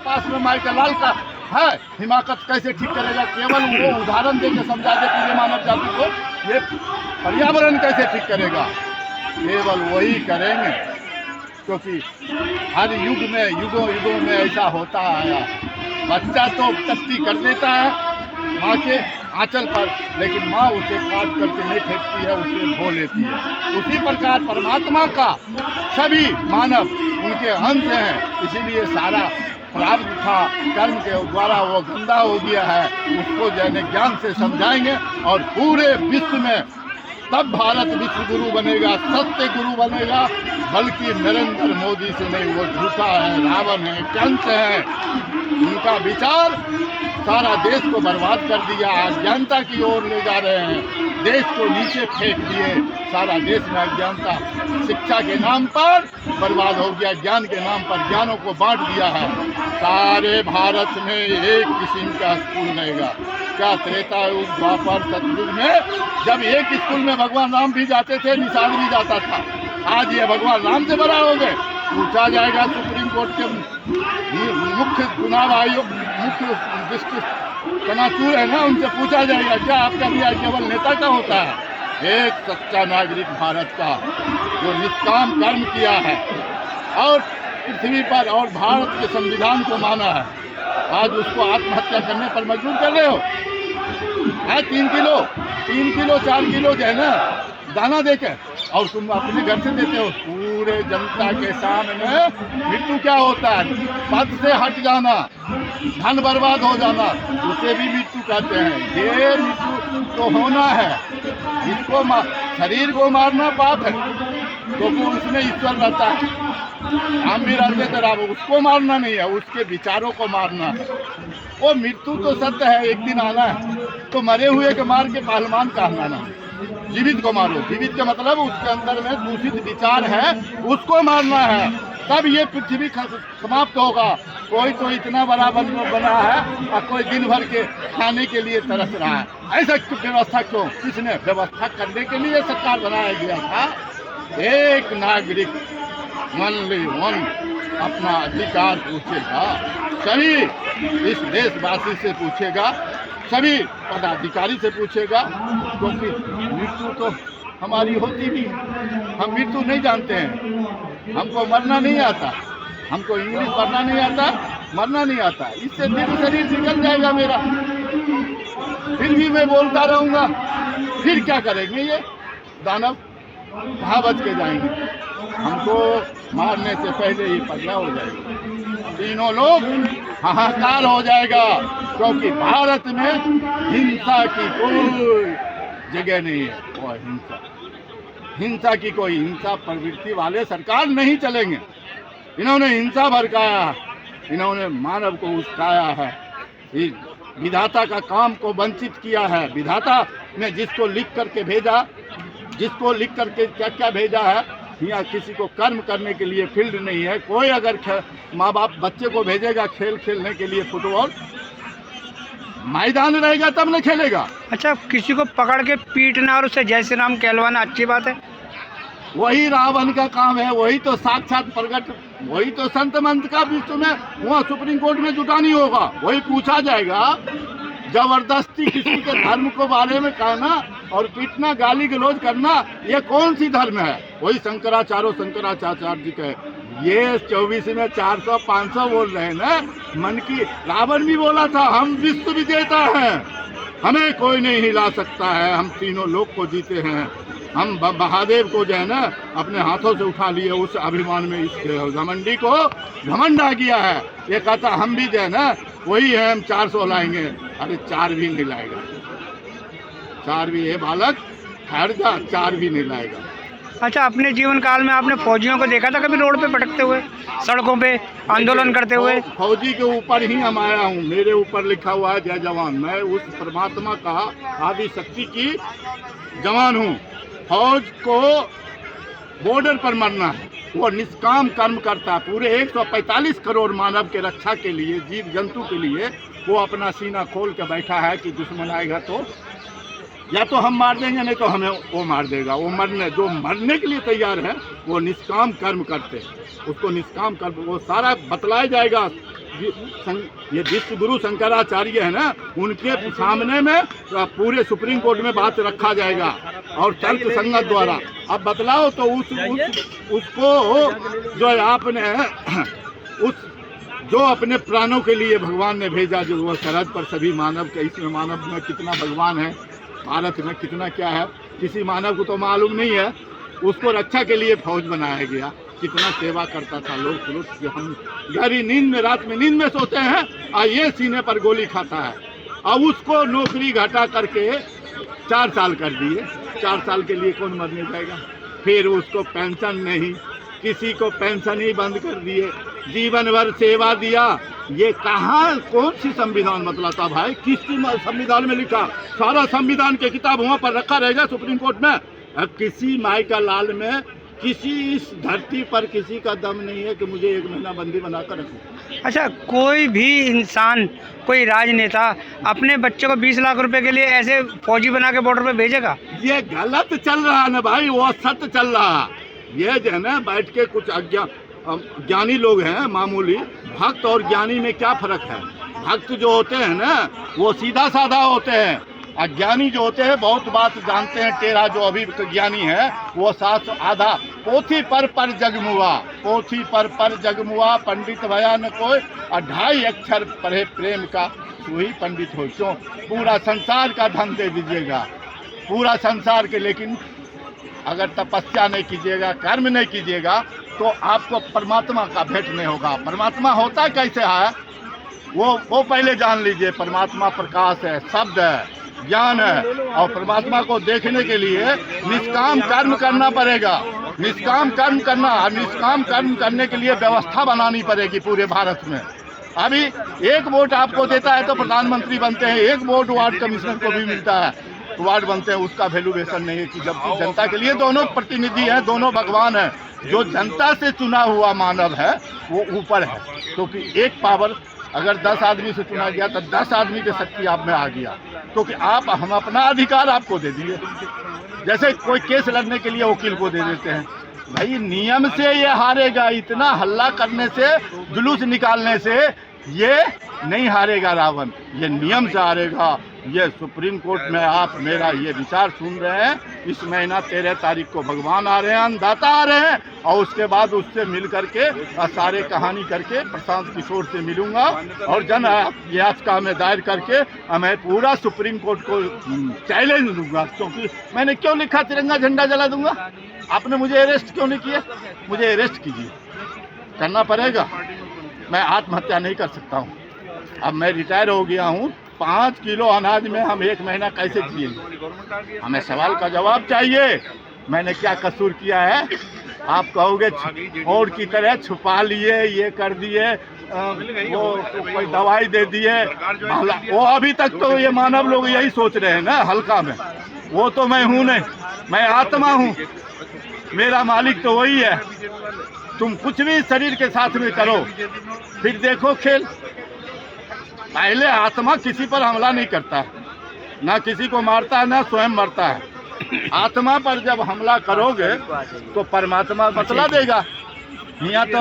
पास में माइकल लाल का है, हिमाकत कैसे ठीक करेगा? केवल वो उदाहरण देकर समझा दे पूरे मानव जाति को, ये पर्यावरण कैसे ठीक करेगा? केवल वही करेंगे, क्योंकि हर युग में युगों युगों में ऐसा होता आया। बच्चा तो उत्पत्ति कर देता है माँ के आंचल पर, लेकिन माँ उसे काट करके नहीं फेंकती है, उसे धो लेती है। उसी प्रकार परमात्मा का सभी मानव उनके अंश हैं, इसीलिए सारा प्रारब्ध था कर्म के द्वारा वो गंदा हो गया है, उसको जैसे ज्ञान से समझाएंगे और पूरे विश्व में तब भारत विश्व गुरु बनेगा, सत्य गुरु बनेगा। बल्कि नरेंद्र मोदी से नहीं, वो झूठा है, रावण है, कंस है। उनका विचार सारा देश को बर्बाद कर दिया, अज्ञानता की ओर ले जा रहे हैं, देश को नीचे फेंक दिए। सारा देश में अज्ञानता शिक्षा के नाम पर बर्बाद हो गया, ज्ञान के नाम पर ज्ञानों को बांट दिया है। सारे भारत में एक किस्म का स्कूल रहेगा। क्या त्रेता युग, द्वापर, सतयुग में जब एक स्कूल में भगवान राम भी जाते थे, निषाद भी जाता था, आज ये भगवान राम से बड़ा हो गए। पूछा जाएगा सुप्रीम कोर्ट के मुख्य चुनाव आयोग, मुख्य डिस्ट्रिक्ट चनाचूर है ना, उनसे पूछा जाएगा क्या आपका भी केवल नेता का होता है? एक सच्चा नागरिक भारत का जो निष्काम कर्म किया है और पृथ्वी पर और भारत के संविधान को माना है, आज उसको आत्महत्या करने पर मजबूर कर रहे हो। है 3 किलो 4 किलो जो है ना दाना देकर, और तुम अपने घर से देते हो। पूरे जनता के सामने मृत्यु क्या होता है? पद से हट जाना, धन बर्बाद हो जाना, उसे भी मृत्यु कहते हैं। ये मृत्यु तो होना है, इसको शरीर को मारना पाप है, क्योंकि उसमें ईश्वर रहता है। हम भी रहते थे राम, उसको मारना नहीं है, उसके विचारों को मारना है। वो मृत्यु तो सत्य है, एक दिन आना है। तो मरे हुए के मार के पहलवान कहना ना, जीवित को मारो। जीवित का मतलब उसके अंदर में दूषित विचार है, उसको मारना है, तब ये पृथ्वी समाप्त होगा। कोई तो इतना बड़ा बना है और कोई दिन भर के खाने के लिए तरस रहा है। ऐसा व्यवस्था क्यों? किसने व्यवस्था करने के लिए सरकार बनाया गया था। एक नागरिक ओनली वन अपना अधिकार पूछेगा, सभी इस देशवासी से पूछेगा, सभी पदाधिकारी से पूछेगा, क्योंकि मृत्यु तो हमारी होती भी है। हम मृत्यु नहीं जानते हैं, हमको मरना नहीं आता, हमको इंग्लिश पढ़ना नहीं आता, मरना नहीं आता। इससे दिल शरीर निकल जाएगा मेरा, फिर भी मैं बोलता रहूँगा। फिर क्या करेंगे ये दानव? कहाँ बच के जाएंगे? हमको मारने से पहले ही पगला हो जाएगा, तीनों लोग हाहाकार हो जाएगा, क्योंकि भारत में हिंसा की कोई जगह नहीं है। और हिंसा की कोई हिंसा प्रवृत्ति वाले सरकार नहीं चलेंगे। इन्होंने हिंसा भड़काया, इन्होंने मानव को उस्काया है, विधाता का काम को वंचित किया है। विधाता ने जिसको लिख करके भेजा, जिसको लिख करके क्या क्या भेजा है, यहाँ किसी को कर्म करने के लिए फील्ड नहीं है। कोई अगर माँ बाप बच्चे को भेजेगा खेल खेलने के लिए, फुटबॉल मैदान रहेगा तब न खेलेगा। अच्छा, किसी को पकड़ के पीटना और उसे जय श्री राम कहलवाना अच्छी बात है? वही रावण का काम है, वही तो साक्षात प्रकट, वही तो संत मंत का विश्व में वहाँ सुप्रीम कोर्ट में जुटानी होगा। वही पूछा जाएगा, जबरदस्ती किसी के धर्म को बारे में कहना और पीटना, गाली गलौज करना, ये कौन सी धर्म है? वही शंकराचार्य जी के ये 24 में 400-500 बोल रहे हैं ना। मन की रावण भी बोला था, हम विश्व विजेता हैं, हमें कोई नहीं हिला सकता है, हम तीनों लोग को जीते हैं। हम महादेव को जो है ना अपने हाथों से उठा लिए, उस अभिमान में इस घमंडी को घमंड आ गया है। ये कहता हम भी जो है ना वही है, हम 400 लाएंगे। अरे 4 भी नहीं लाएगा, 4 भी, ये बालक ठहर जा, 4 भी नहीं लाएगा। अच्छा, अपने जीवन काल में आपने फौजियों को देखा था कभी रोड पे भटकते हुए, सड़कों पे आंदोलन करते हुए? फौजी के ऊपर ही हम आया हूँ, मेरे ऊपर लिखा हुआ है जय जवान। मैं उस परमात्मा का आदि शक्ति की जवान हूँ। फौज को बॉर्डर पर मरना है, वो निष्काम कर्म करता है। पूरे 145 करोड़ मानव के रक्षा के लिए, जीव जंतु के लिए वो अपना सीना खोल के बैठा है कि दुश्मन आएगा तो या तो हम मार देंगे, नहीं तो हमें वो मार देगा। वो मरने के लिए तैयार है, वो निष्काम कर्म करते हैं। उसको निष्काम कर्म वो सारा बतलाया जाएगा ये विश्व गुरु शंकराचार्य है ना, उनके सामने में पूरे सुप्रीम कोर्ट में बात रखा जाएगा और तर्क संगत द्वारा। अब बतलाओ तो उसको जो आपने जो अपने प्राणों के लिए भगवान ने भेजा, जो वो सरहद पर सभी मानव के, इसमें मानव में कितना भगवान है, भारत में कितना क्या है, किसी मानव को तो मालूम नहीं है। उसको रक्षा के लिए फौज बनाया गया, कितना सेवा करता था लोग पुरुष, जो हम गहरी नींद में, रात में नींद में सोते हैं और ये सीने पर गोली खाता है। अब उसको नौकरी घटा करके 4 साल कर दिए। 4 साल के लिए कौन मरने जाएगा? फिर उसको पेंशन नहीं, किसी को पेंशन ही बंद कर दिए, जीवन भर सेवा दिया। ये कहाँ, कौन सी संविधान बतलाता भाई? किस संविधान में लिखा? सारा संविधान के किताब वहाँ पर रखा रहेगा सुप्रीम कोर्ट में। अब किसी माई का लाल में, किसी इस धरती पर किसी का दम नहीं है कि मुझे 1 महीना बंदी बनाकर रखूं। अच्छा, कोई भी इंसान, कोई राजनेता अपने बच्चे को 20 लाख रुपए के लिए ऐसे फौजी बना के बॉर्डर पे भेजेगा? ये गलत चल रहा है ना भाई, वो सत्य चल रहा है। ये जो है ना, बैठ के कुछ ज्ञानी लोग हैं, मामूली भक्त और ज्ञानी में क्या फर्क है? भक्त जो होते हैं ना, वो सीधा साधा होते हैं, अज्ञानी जो होते हैं बहुत बात जानते हैं। टेढ़ा जो अभी ज्ञानी है वो 7 आधा पोथी पर जगमुआ, पोथी पर जगमुआ, पंडित भया न कोई, 2.5 अक्षर पढ़े प्रेम का वही पंडित हो। क्यों? पूरा संसार का धन दे दीजिएगा, पूरा संसार के, लेकिन अगर तपस्या नहीं कीजिएगा, कर्म नहीं कीजिएगा तो आपको परमात्मा का भेंट नहीं होगा। परमात्मा होता कैसे है वो पहले जान लीजिए। परमात्मा प्रकाश है, शब्द है, ज्ञान है, और परमात्मा को देखने के लिए निष्काम कर्म करना पड़ेगा। निष्काम कर्म करना, और निष्काम कर्म करने के लिए व्यवस्था बनानी पड़ेगी पूरे भारत में। अभी 1 वोट आपको देता है तो प्रधानमंत्री बनते हैं, 1 वोट वार्ड कमिश्नर को भी मिलता है, वार्ड बनते हैं, उसका वैल्यूएशन नहीं है। कि जबकि जनता के लिए दोनों प्रतिनिधि हैं, दोनों भगवान हैं। जो जनता से चुना हुआ मानव है वो ऊपर है, क्योंकि एक पावर अगर 10 आदमी से चुना गया तो 10 आदमी की शक्ति आप में आ गया, क्योंकि हम अपना अधिकार आपको दे दिए। जैसे कोई केस लड़ने के लिए वकील को दे देते हैं, भाई नियम से ये हारेगा, इतना हल्ला करने से, जुलूस निकालने से ये नहीं हारेगा रावण, ये नियम से हारेगा। ये सुप्रीम कोर्ट में आप मेरा ये विचार सुन रहे हैं। इस महीना 13 तारीख को भगवान आ रहे हैं, अन्नदाता आ रहे हैं, और उसके बाद उससे मिल करके सारे कहानी करके प्रशांत किशोर से मिलूंगा और जन याचिका में दायर करके मैं पूरा सुप्रीम कोर्ट को चैलेंज दूंगा। क्योंकि मैंने क्यों लिखा तिरंगा झंडा जला दूंगा? आपने मुझे अरेस्ट क्यों नहीं किया? मुझे अरेस्ट कीजिए, करना पड़ेगा। मैं आत्महत्या नहीं कर सकता हूँ। अब मैं रिटायर हो गया हूँ। 5 किलो अनाज में हम 1 महीना कैसे जिएंगे? हमें सवाल का जवाब चाहिए। मैंने क्या कसूर किया है? आप कहोगे और की तरह छुपा लिए, ये कर दिए, वो कोई दवाई दे दिए, वो अभी तक तो ये मानव लोग यही सोच रहे हैं ना हल्का में। वो तो मैं हूँ नहीं, मैं आत्मा हूँ, मेरा मालिक तो वही है। तुम कुछ भी शरीर के साथ में करो, फिर देखो खेल। पहले आत्मा किसी पर हमला नहीं करता, ना किसी को मारता है, ना स्वयं मरता है। आत्मा पर जब हमला करोगे तो परमात्मा बतला देगा। यहाँ तो